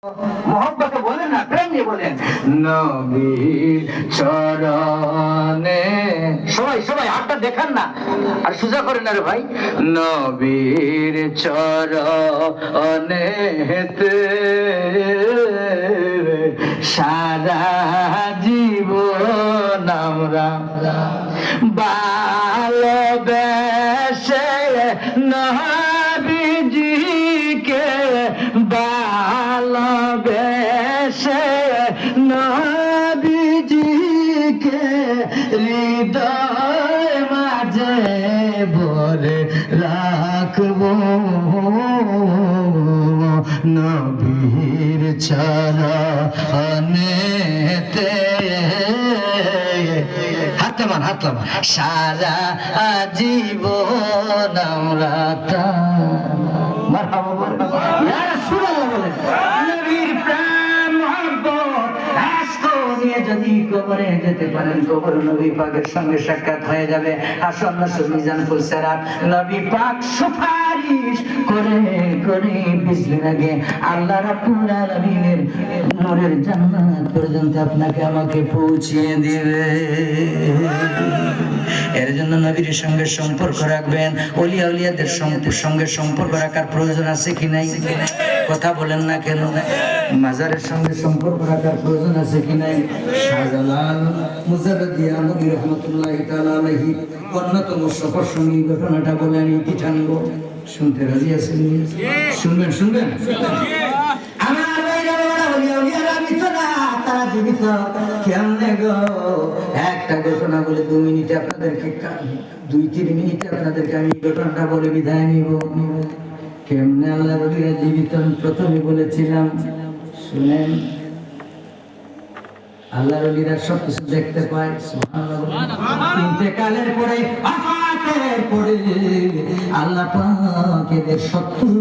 মোহব্বতে বলেন না, প্রেম নিয়ে বলেন। নবীর চরণে, সবাই সবাই হাতটা দেখান না আর সোজা করেন না রে ভাই। নবীর চরণে সারা জীবন আমরা ভালোবেসে নবীজিকে ভালোবেসে নবীজিকে হৃদয় মাঝে ভরে রাখবো। নবীর চরণেতে হাত লামান সারা জীবন আমরা মারহাবা মারহাবা ইয়া রাসূলুল্লাহ বলেন। নবীর প্রেম মহব্বত আশক নিয়ে যদি কবরে যেতে পারেন, কবর নবী পাকের সঙ্গে সাক্ষাৎ হয়ে যাবে। আসন্ন মিজান ফুলসিরাত নবী পাক সুপারিশ করে করে বিসমিল্লাহ আগে আল্লাহ রাব্বুল আলামিনের নূরের জান্নাত পর্যন্ত আপনাকে আমাকে পৌঁছিয়ে দিবে। এর জন্য নবীর সঙ্গে সম্পর্ক রাখবেন। ওলিয়া উলিয়াদের সঙ্গে সম্পর্ক রাখার প্রয়োজন আছে কি নাই? কথা বলেন না কেন? মাজারের সঙ্গে সম্পর্ক রাখার প্রয়োজন আছে কি নাই? শাহজালাল মুজাদ্দিদ আহমদী রহমাতুল্লাহি তাআলা আলাইহি অন্যতম সফর সঙ্গী ঘটনাটা বলে আমি কি জানবো? শুনতে রাজি আছেন? শুনবেন শুনবেন? আমার ওলিয়া উলিয়ারা মৃত না, তারা জীবিত। কেমনে গো? একটা ঘটনা বলে 2 মিনিটে আপনাদেরকে 2-3 মিনিটে আপনাদেরকে আমি ঘটনাটা বলে বিদায় নিব। কেমনে আল্লাহ ওলিরা জীবিত প্রথমে বলেছিলাম, শুনেন। আল্লাহ ওলিরা সবকিছু দেখতে পায়, সুবহানাল্লাহ। ইন্তেকালের পরে, আফাতের পরে আল্লাহ পাক এদের 70